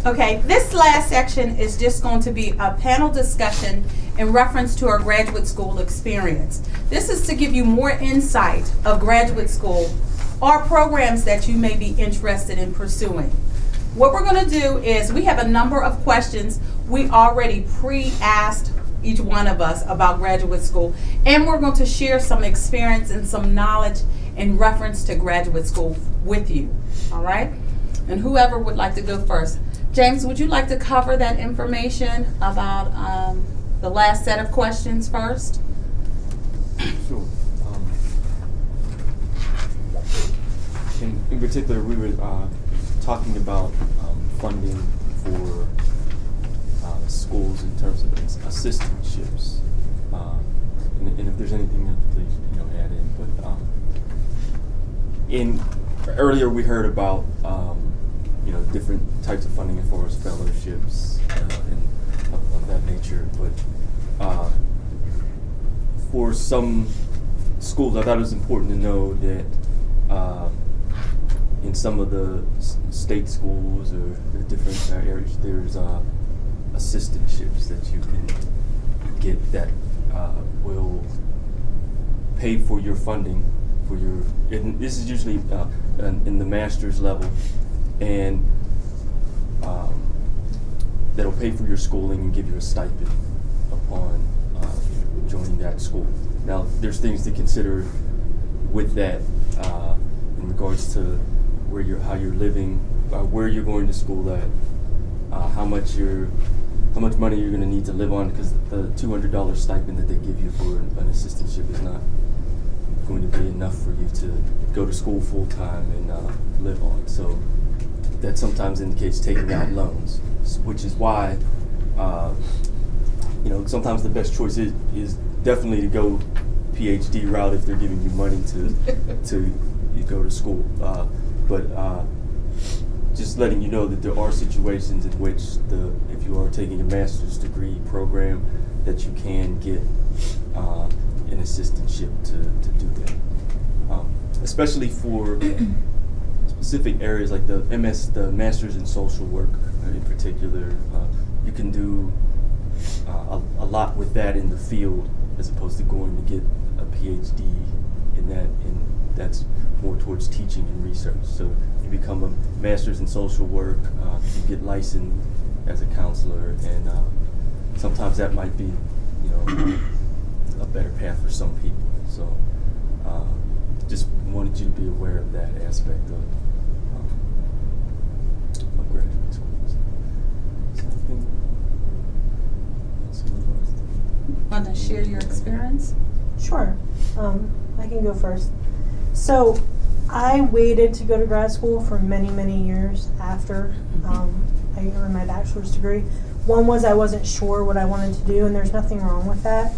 Okay, this last section is just going to be a panel discussion in reference to our graduate school experience. This is to give you more insight of graduate school or programs that you may be interested in pursuing. What we're going to do is we have a number of questions we already pre-asked each one of us about graduate school, and we're going to share some experience and some knowledge in reference to graduate school with you. All right? And whoever would like to go first. James, would you like to cover that information about the last set of questions first? Sure. In particular, we were talking about funding for schools in terms of assistantships, and if there's anything else, please add in. But earlier we heard about different types of funding as far as fellowships and of that nature. But for some schools, I thought it was important to know that in some of the state schools or the different areas, there's assistantships that you can get that will pay for your funding for your. And this is usually in the master's level, and that'll pay for your schooling and give you a stipend upon joining that school. Now, there's things to consider with that in regards to how you're living, where you're going to school at, how much money you're going to need to live on, because the $200 stipend that they give you for an assistantship is not going to be enough for you to go to school full time and live on. So that sometimes indicates taking out loans, which is why sometimes the best choice is definitely to go PhD route if they're giving you money to go to school. But just letting you know that there are situations in which if you are taking a master's degree program, that you can get an assistantship to do that, especially for specific areas like the Masters in Social Work in particular. You can do a lot with that in the field as opposed to going to get a PhD in that, and that's more towards teaching and research. So you become a Master's in Social Work, you get licensed as a counselor, and sometimes that might be a better path for some people. So just wanted you to be aware of that aspect of graduate schools. Want to share your experience? Sure. I can go first. So I waited to go to grad school for many, many years after I earned my bachelor's degree. One was I wasn't sure what I wanted to do, and there's nothing wrong with that.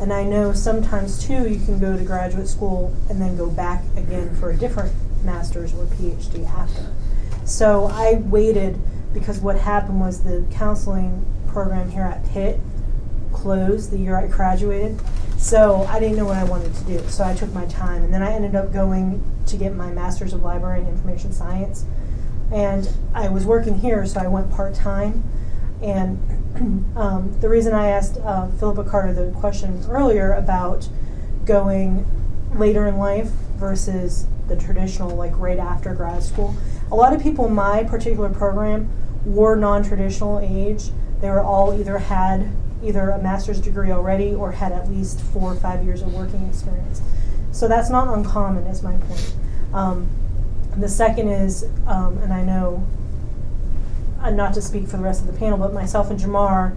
And I know sometimes, too, you can go to graduate school and then go back again for a different master's or PhD after. So I waited because what happened was the counseling program here at Pitt closed the year I graduated. So I didn't know what I wanted to do. So I took my time. And then I ended up going to get my Master's of Library and Information Science. And I was working here, so I went part-time. And the reason I asked Philippa Carter the question earlier about going later in life versus the traditional, like right after grad school, a lot of people in my particular program were non-traditional age. They were all had either a master's degree already or had at least 4 or 5 years of working experience. So that's not uncommon, is my point. The second is, and I know, not to speak for the rest of the panel, but myself and Jamar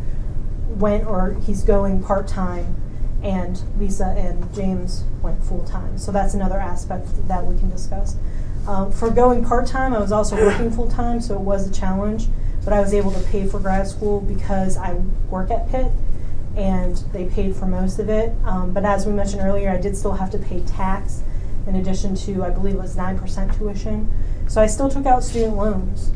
he's going part-time, and Lisa and James went full-time. So that's another aspect that we can discuss. For going part-time, I was also working full-time, so it was a challenge, but I was able to pay for grad school because I work at Pitt, and they paid for most of it. But as we mentioned earlier, I did still have to pay tax in addition to, I believe it was 9% tuition. So I still took out student loans.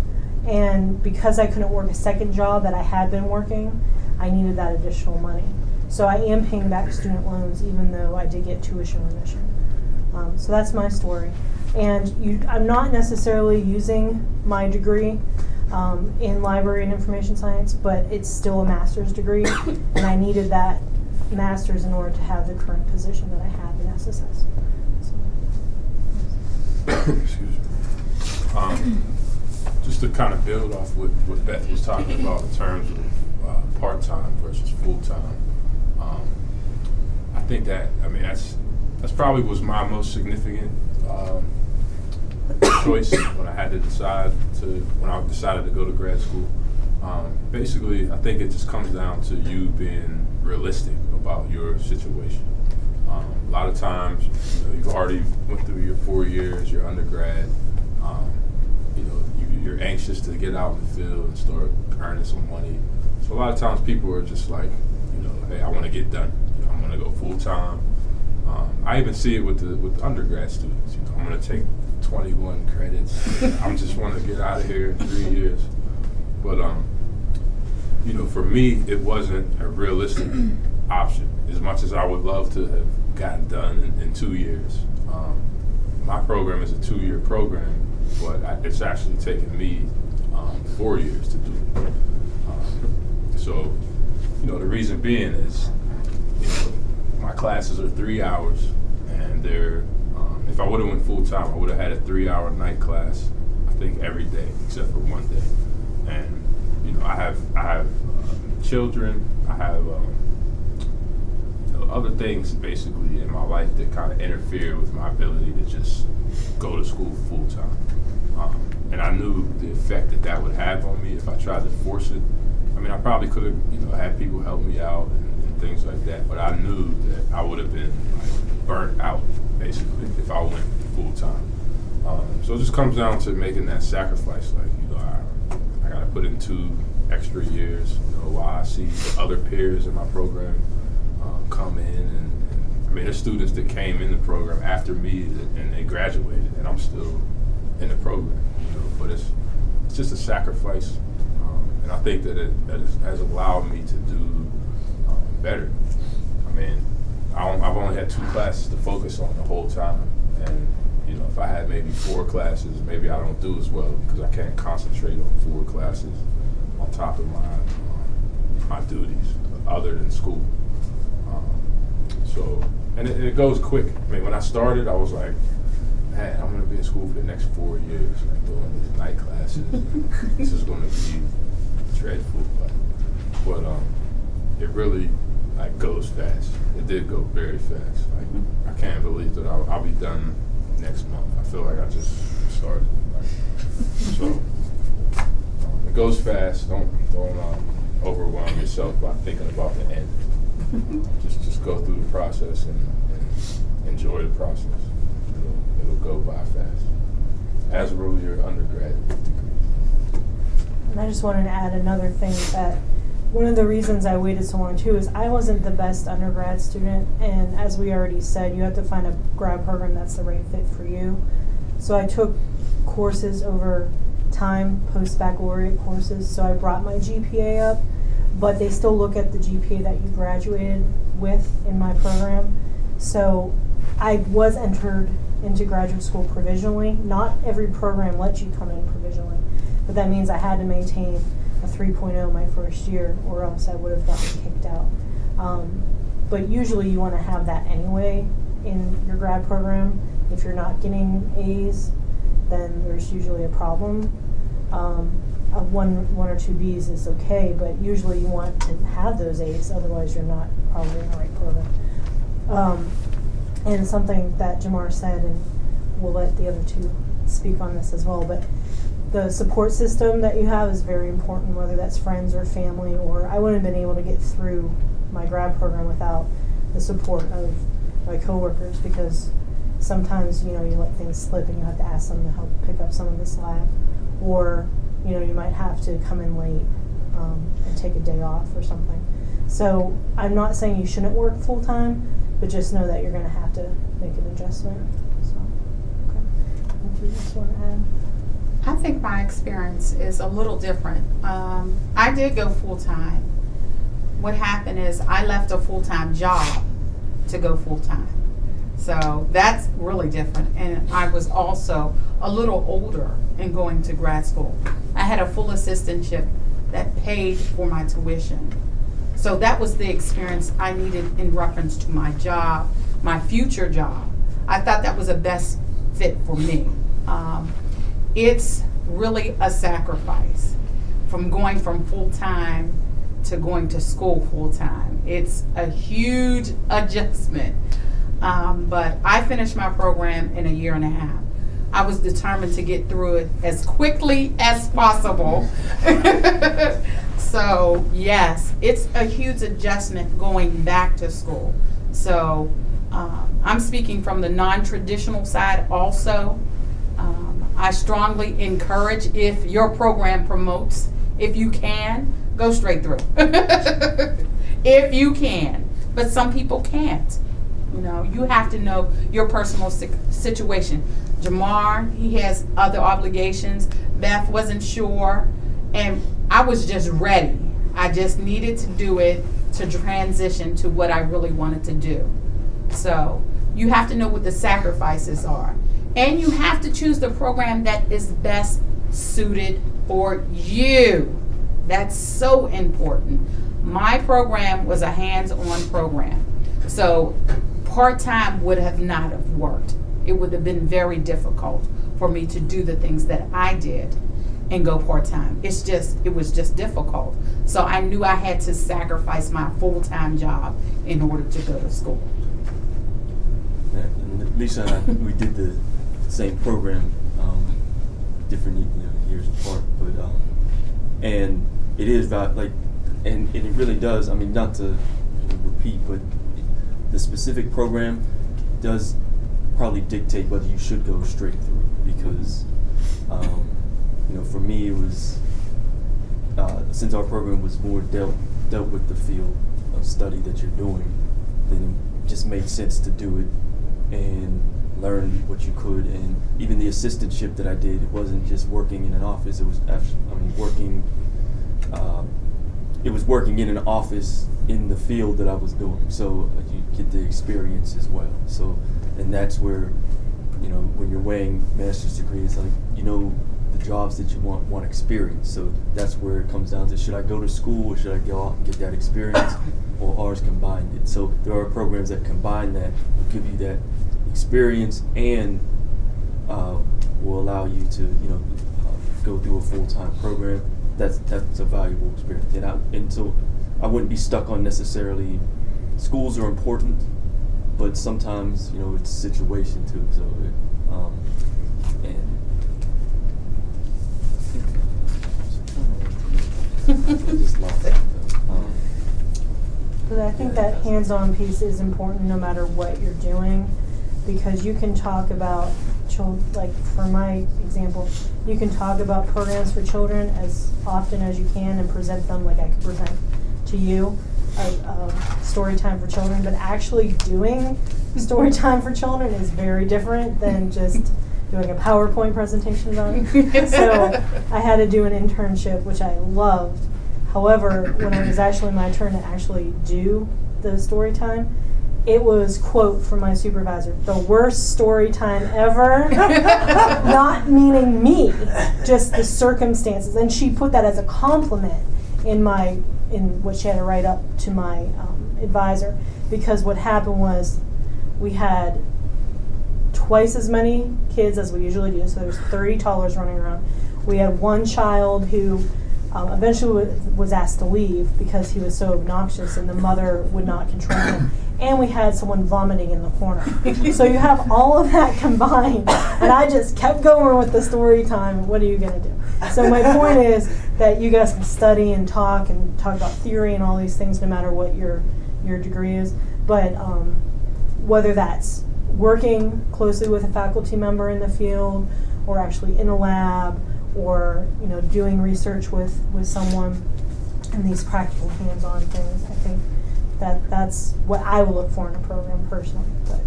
And because I couldn't work a second job that I had been working, I needed that additional money. So I am paying back student loans even though I did get tuition remission. So that's my story. And I'm not necessarily using my degree in library and information science, but it's still a master's degree, and I needed that master's in order to have the current position that I have in SSS. Excuse me. Just to kind of build off what Beth was talking about in terms of part-time versus full-time, I think that, I mean, that's probably was my most significant choice when I decided to go to grad school. Basically, I think it just comes down to you being realistic about your situation. A lot of times, you've already went through your 4 years, your undergrad. You're anxious to get out in the field and start earning some money. So a lot of times, people are just like, hey, I want to get done. I'm going to go full time. I even see it with the undergrad students. I'm going to take 21 credits. I just want to get out of here in 3 years. But for me, it wasn't a realistic option. As much as I would love to have gotten done in 2 years, my program is a 2-year program, but it's actually taken me 4 years to do it. So, the reason being is, my classes are 3 hours, and they're if I would have went full time, I would have had a 3-hour night class, I think every day except for one day. And I have children, I have other things basically in my life that kind of interfere with my ability to just go to school full time. And I knew the effect that would have on me if I tried to force it. I mean, I probably could have had people help me out and things like that, but I knew that I would have been burnt out basically if I went full time. So it just comes down to making that sacrifice. Like, I got to put in 2 extra years. While I see the other peers in my program come in, and I mean, there's students that came in the program after me and they graduated, and I'm still in the program. But it's just a sacrifice, and I think that it has allowed me to do better. I mean, I've only had 2 classes to focus on the whole time, and if I had maybe 4 classes, maybe I don't do as well because I can't concentrate on 4 classes on top of my duties other than school. And it goes quick. I mean, when I started, I was like, man, I'm going to be in school for the next 4 years, like doing these night classes. This is going to be dreadful, but it really goes fast. It did go very fast. I can't believe that I'll be done next month. I feel like I just started. So it goes fast. Don't overwhelm yourself by thinking about the end. Just go through the process and enjoy the process. It'll go by fast. As will your undergrad degree. And I just wanted to add another thing that one of the reasons I waited so long too is I wasn't the best undergrad student, and as we already said, you have to find a grad program that's the right fit for you. So I took courses over time, post-baccalaureate courses, so I brought my GPA up, but they still look at the GPA that you graduated with in my program. So I was entered into graduate school provisionally. Not every program lets you come in provisionally, but that means I had to maintain a 3.0 my first year, or else I would have gotten kicked out. But usually you want to have that anyway in your grad program. If you're not getting A's, then there's usually a problem. One or two B's is okay, but usually you want to have those A's, otherwise you're not probably in the right program. And something that Jamar said, and we'll let the other two speak on this as well, but the support system that you have is very important, whether that's friends or family, or I wouldn't have been able to get through my grad program without the support of my coworkers, because sometimes, you let things slip and you have to ask them to help pick up some of the slack, or, you might have to come in late and take a day off or something. So I'm not saying you shouldn't work full time, but just know that you're going to have to make an adjustment. So, okay. Do you just want to add? I think my experience is a little different. I did go full time. What happened is I left a full-time job to go full time. So that's really different. And I was also a little older in going to grad school. I had a full assistantship that paid for my tuition. So that was the experience I needed in reference to my job, my future job. I thought that was the best fit for me. It's really a sacrifice from going from full-time to going to school full-time. It's a huge adjustment. But I finished my program in a year and a half. I was determined to get through it as quickly as possible. So yes, it's a huge adjustment going back to school. So I'm speaking from the non-traditional side also. I strongly encourage, if your program promotes, if you can, go straight through. If you can. But some people can't. You know, you have to know your personal situation. Jamar, he has other obligations. Beth wasn't sure. And I was just ready. I just needed to do it to transition to what I really wanted to do. So you have to know what the sacrifices are. And you have to choose the program that is best suited for you. That's so important. My program was a hands-on program. So part-time would have not have worked. It would have been very difficult for me to do the things that I did and go part-time. It was just difficult. So I knew I had to sacrifice my full-time job in order to go to school. Yeah, and Lisa and I, we did the same program, different years apart, but and it is about and it really does. I mean, not to repeat, but the specific program does probably dictate whether you should go straight through, because for me it was since our program was more dealt with the field of study that you're doing, then it just made sense to do it and learn what you could. And even the assistantship that I did, it wasn't just working in an office. It was actually, working. It was working in an office in the field that I was doing, so you get the experience as well. So, and that's where, when you're weighing master's degrees, the jobs that you want experience. So that's where it comes down to, should I go to school or should I go out and get that experience, or ours combined it. So there are programs that combine that, will give you that experience and will allow you to, go through a full-time program. That's a valuable experience, and so I wouldn't be stuck on necessarily. Schools are important, but sometimes it's situation too. So I just lost it. But I think that hands-on piece is important no matter what you're doing, because you can talk about children, like for my example, you can talk about programs for children as often as you can and present them like I could present to you a story time for children, but actually doing story time for children is very different than just doing a PowerPoint presentation about it. So I had to do an internship, which I loved. However, when it was actually my turn to actually do the story time, it was, quote from my supervisor, the worst story time ever. Not meaning me, just the circumstances. And she put that as a compliment in what she had to write up to my advisor, because what happened was we had twice as many kids as we usually do, so there's 30 toddlers running around. We had one child who eventually was asked to leave because he was so obnoxious and the mother would not control him. And we had someone vomiting in the corner. So you have all of that combined, and I just kept going with the story time. What are you going to do? So my point is that you guys can study and talk about theory and all these things no matter what your degree is. But whether that's working closely with a faculty member in the field, or actually in a lab, or doing research with someone, and these practical hands-on things, I think that's what I will look for in a program personally. But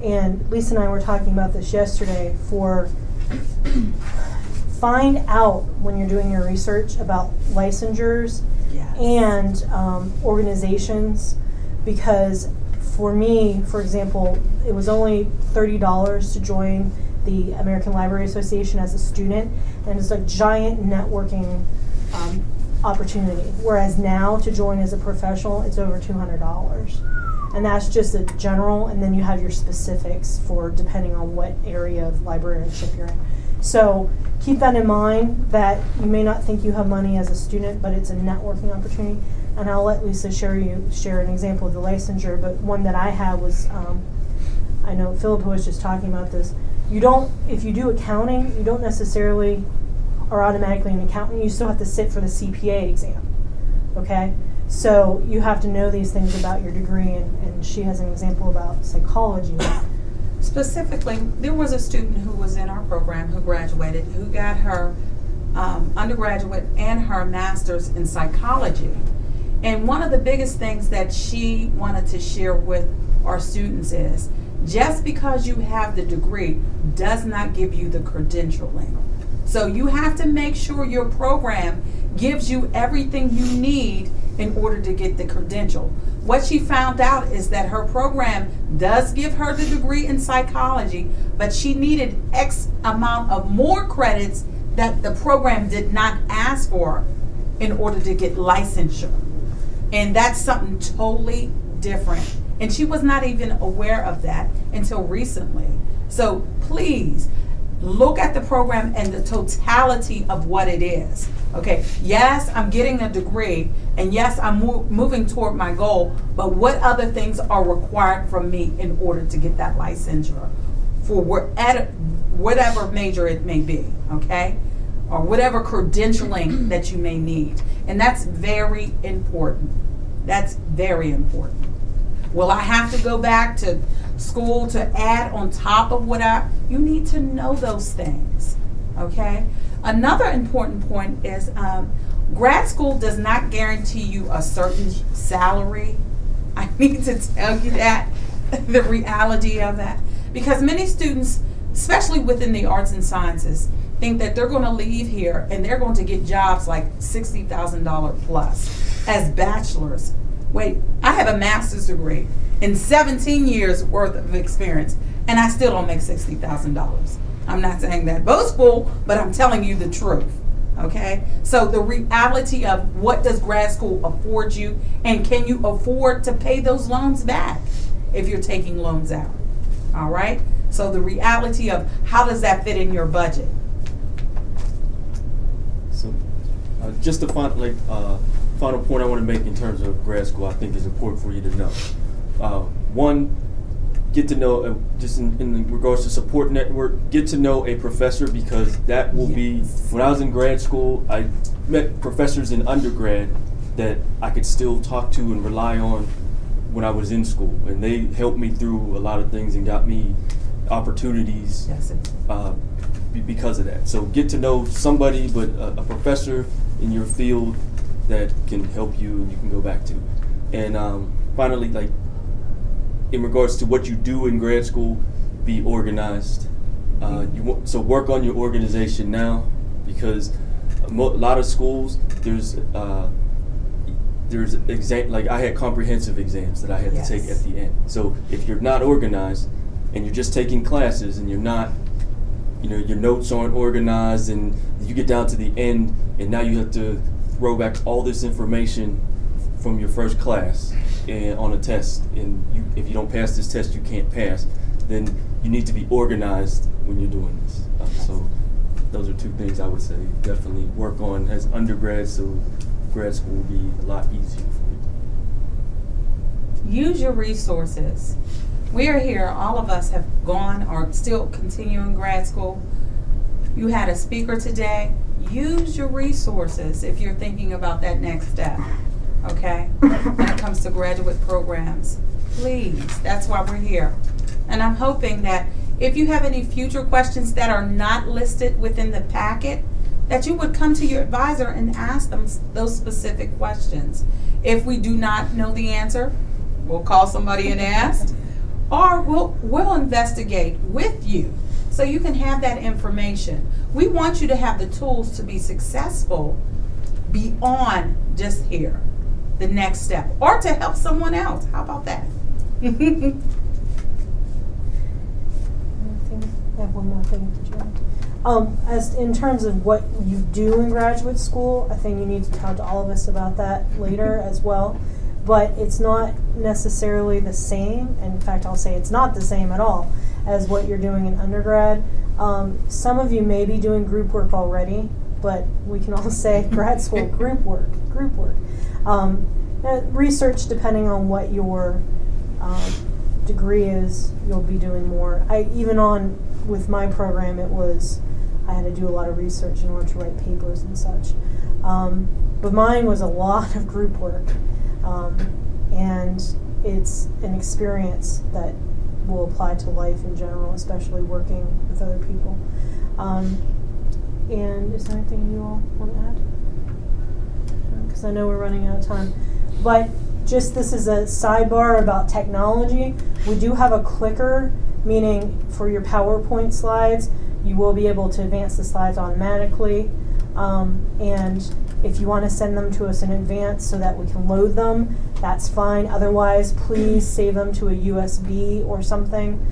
and Lisa and I were talking about this yesterday. Find out when you're doing your research about licensures and organizations, because For me, for example, it was only $30 to join the American Library Association as a student, and it's a giant networking opportunity. Whereas now, to join as a professional, it's over $200. And that's just a general, and then you have your specifics for depending on what area of librarianship you're in. So keep that in mind, that you may not think you have money as a student, but it's a networking opportunity. And I'll let Lisa share an example of the licensure, but one that I had was, I know Philip was just talking about this. If you do accounting, you don't necessarily are automatically an accountant. You still have to sit for the CPA exam, okay? So you have to know these things about your degree, and she has an example about psychology. Specifically, there was a student who was in our program who graduated, who got her undergraduate and her master's in psychology. And one of the biggest things that she wanted to share with our students is, just because you have the degree does not give you the credentialing. So you have to make sure your program gives you everything you need in order to get the credential. What she found out is that her program does give her the degree in psychology, but she needed X amount of more credits that the program did not ask for in order to get licensure. And that's something totally different. And she was not even aware of that until recently. So please look at the program and the totality of what it is. Okay, yes, I'm getting a degree, and yes, I'm moving toward my goal, but what other things are required from me in order to get that licensure for whatever major it may be, okay? Or whatever credentialing that you may need. And that's very important. That's very important. Will I have to go back to school to add on top of you need to know those things, okay? Another important point is grad school does not guarantee you a certain salary. I need to tell you that, the reality of that. Because many students, especially within the arts and sciences, think that they're going to leave here and they're going to get jobs like $60,000 plus as bachelors. Wait, I have a master's degree and 17 years worth of experience, and I still don't make $60,000. I'm not saying that boastful, but I'm telling you the truth, okay? So the reality of what does grad school afford you, and can you afford to pay those loans back if you're taking loans out, all right? So the reality of how does that fit in your budget? So just a final point I want to make in terms of grad school, I think is important for you to know. One, get to know, just in regards to support network, get to know a professor, because that will be, when I was in grad school, I met professors in undergrad that I could still talk to and rely on when I was in school. And they helped me through a lot of things and got me opportunities because of that. So get to know somebody, but a professor in your field that can help you and you can go back to. And finally, like, in regards to what you do in grad school, be organized. So work on your organization now, because a lot of schools, there's like I had comprehensive exams that I had to take at the end. So if you're not organized and you're just taking classes and you're not, your notes aren't organized, and you get down to the end and now you have to throw back all this information from your first class and on a test, and if you don't pass this test, you can't pass, then you need to be organized when you're doing this. So those are two things I would say definitely work on as undergrad, so grad school will be a lot easier for you. Use your resources. We are here, all of us have gone or still continuing grad school. You had a speaker today. Use your resources if you're thinking about that next step, okay? When it comes to graduate programs, please, that's why we're here. And I'm hoping that if you have any future questions that are not listed within the packet, that you would come to your advisor and ask them those specific questions. If we do not know the answer, we'll call somebody and ask, or we'll investigate with you so you can have that information. We want you to have the tools to be successful beyond just here, the next step, or to help someone else. How about that? I have one more thing to add. As in terms of what you do in graduate school, I think you need to talk to all of us about that later as well. But it's not necessarily the same. In fact, I'll say it's not the same at all as what you're doing in undergrad. Some of you may be doing group work already, but we can all say grad school group work. Research, depending on what your degree is, you'll be doing more. With my program, I had to do a lot of research in order to write papers and such. But mine was a lot of group work, and it's an experience that will apply to life in general, especially working with other people. And is there anything you all want to add? Because I know we're running out of time. But just this is a sidebar about technology. We do have a clicker, meaning for your PowerPoint slides, you will be able to advance the slides automatically. And if you want to send them to us in advance so that we can load them, that's fine. Otherwise, please save them to a USB or something,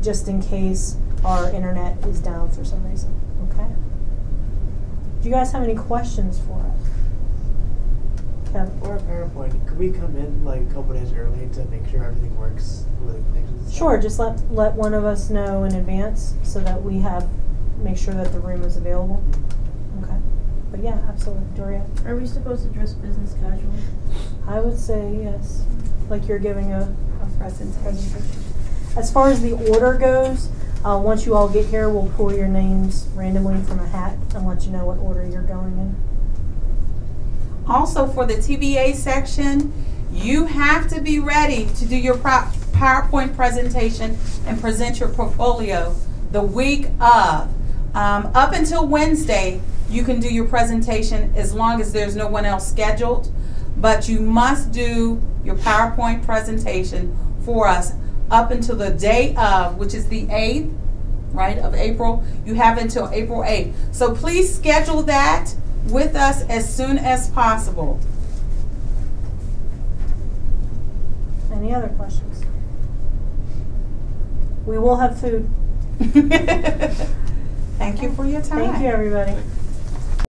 just in case our internet is down for some reason. Okay? Do you guys have any questions for us? Kevin? Or a PowerPoint, could we come in like a couple days early to make sure everything works with the connections? and Sure, stuff? just let one of us know in advance so that we make sure that the room is available. Okay. But yeah, absolutely. Doria? Are we supposed to dress business casual? I would say yes. Like you're giving a Presentation. As far as the order goes, once you all get here, we'll pull your names randomly from a hat and let you know what order you're going in. Also, for the TBA section, you have to be ready to do your PowerPoint presentation and present your portfolio the week of. Up until Wednesday, you can do your presentation as long as there's no one else scheduled, but you must do your PowerPoint presentation for us up until the day of, which is the 8th, right, of April. You have until April 8th. So please schedule that with us as soon as possible. Any other questions? We will have food. Thank you for your time. Thank you, everybody.